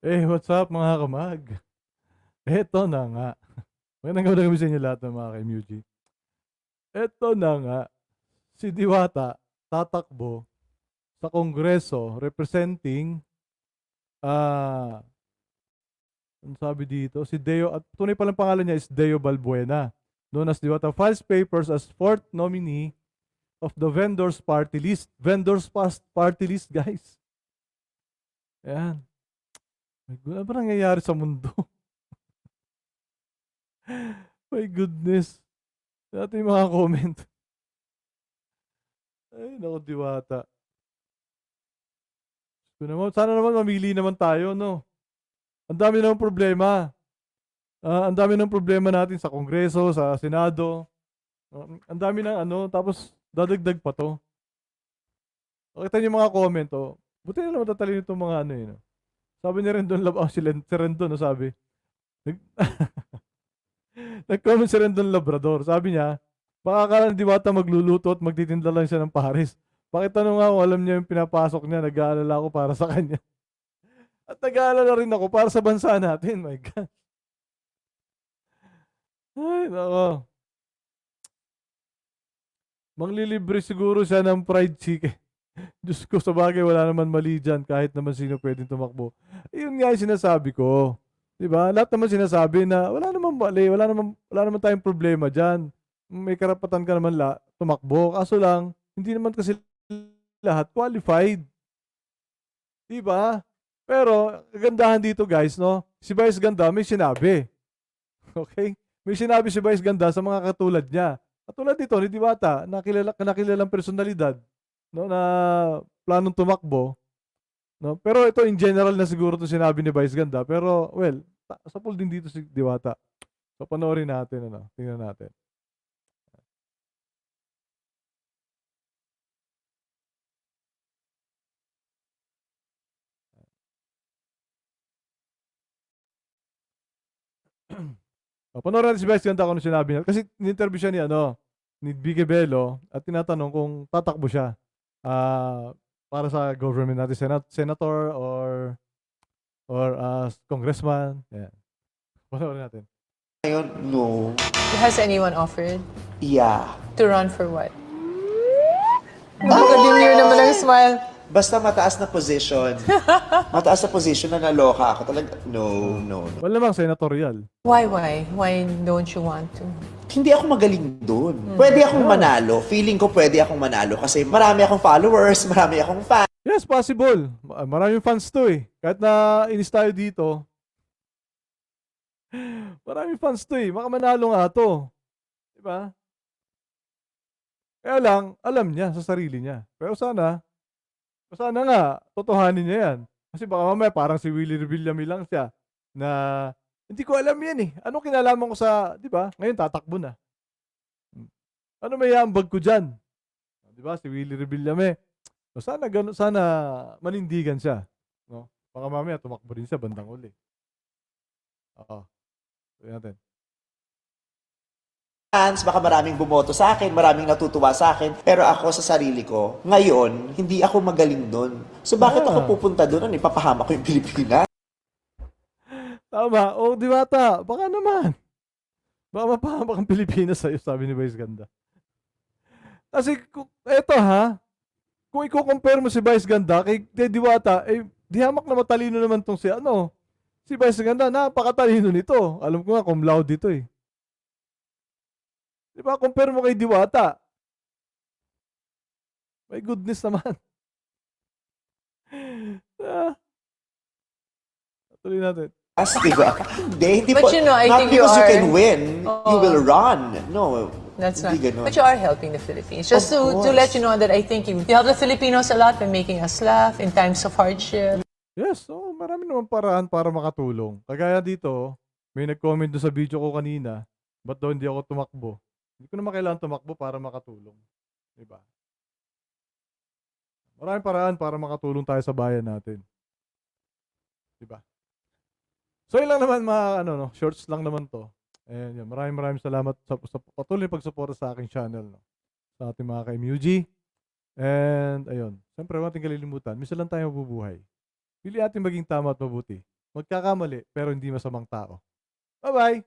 What's up mga kamag? Eto na nga. Magandang gabi sa inyo lahat ng mga ka-MUG. Eto na nga, si Diwata tatakbo sa Kongreso representing, ah, ano sabi dito, si Deo, at tunay palang pangalan niya is Deo Balbuena, known as Diwata, files papers as fourth nominee of the Vendors Party List. Vendors Party List, guys. Ayan. My God, ano ba nangyayari sa mundo? My goodness. Natin yung mga comment. Ay, naku, Diwata. Sana naman mamili naman tayo, no? Ang dami naman problema. Ang dami ng problema natin sa Kongreso, sa Senado. Ang dami ng ano, tapos dadagdag pa to. Kita niyo yung mga comment, oh. Buti na naman tatalino itong mga ano yun. Sabi ni Rendon si Rendon, no, sabi. Nag, nag-comment si Rendon Labrador. Sabi niya, baka akala ni Diwata magluluto at magtitinda lang siya ng Paris. Pakitanong nga kung alam niya yung pinapasok niya, nag-aalala ako para sa kanya. At nag-aalala rin ako para sa bansa natin, my God. Ay, nako. Manglilibre siguro siya ng fried chicken. Diyos ko, sa bagay, wala naman mali dyan. Kahit naman sino pwedeng tumakbo. Yun nga yung sinasabi ko. Diba? Lahat naman sinasabi na wala naman mali. Wala naman tayong problema dyan. May karapatan ka naman tumakbo. Kaso lang, hindi naman kasi lahat qualified. Diba? Pero, kagandahan dito guys, no? Si Vice Ganda may sinabi. Okay? May sinabi si Vice Ganda sa mga katulad niya. Katulad dito ni Diwata, nakilalang personalidad, no, na planong tumakbo, no. Pero ito in general na siguro 'to sinabi ni Vice Ganda, pero well, sa pool din dito si Diwata. So panoorin natin ano, tingnan natin. Panoorin natin si Vice Ganda kung ano sinabi niya. Kasi ni-interview siya ni Vicky Bello at tinatanong kung tatakbo siya. Para sa government natin, senator or congressman. Yan. Panoorin natin. Ngayon, no. Has anyone offered Yeah. to run for what? Nakakadimir naman ang smile. Basta mataas na position. Mataas na position na naloka ako. Talaga, no. Wala namang senatorial. Why? Why don't you want to? Hindi ako magaling doon. Pwede akong manalo. Feeling ko pwede akong manalo kasi marami akong followers, marami akong fans. Yes, possible. Maraming fans to eh. Kahit na inis tayo dito. Maraming fans to eh. Makamanalo nga to. Diba? Kaya lang, alam niya sa sarili niya. Pero sana nga, totohanin niya yan. Kasi baka mamaya parang si Willie Revillame lang siya na hindi ko alam yan eh. Ano kinalaman ko sa, di ba? Ngayon tatakbo na. Ano may ambag ko dyan? Di ba? Si Willie Revillame. So sana manindigan siya. No? Baka mamaya tumakbo rin siya bandang uli. Oo. Tignan natin. Baka maraming bumoto sa akin, maraming natutuwa sa akin. Pero ako sa sarili ko, ngayon, hindi ako magaling doon. So bakit ako pupunta doon? Ipapahamak ko yung Pilipinas? Tama. O, Diwata, baka naman. Baka mapahamak ang Pilipinas sa'yo, sabi ni Vice Ganda. Kasi, eto ha, kung i-compare mo si Vice Ganda kay Diwata, di hamak na matalino naman tong si Vice Ganda, napakatalino nito. Alam ko nga, cum laude dito eh. Di ba, compare mo kay Diwata. My goodness naman. Tuloy natin. Diba? Hindi But po. you know, I Not think you because you are- can win, you will run. No, That's not. hindi ganun. But you are helping the Philippines. Just Of to course. let you know that I think you help the Filipinos a lot by making us laugh in times of hardship. Yes, marami naman paraan para makatulong. Kagaya dito, may nag-comment doon sa video ko kanina, ba't daw hindi ako tumakbo? Hindi ko naman kailangan tumakbo para makatulong. Diba? Maraming paraan para makatulong tayo sa bayan natin. Diba? So yun lang naman shorts lang naman to. And yun, maraming salamat sa patuloy pagsuporta sa aking channel. No? Sa ating mga ka-MUG. And ayun, siyempre huwag natin kalilimutan, misa lang tayo mabubuhay. Pili natin maging tama at mabuti. Magkakamali, pero hindi masamang tao. Bye-bye!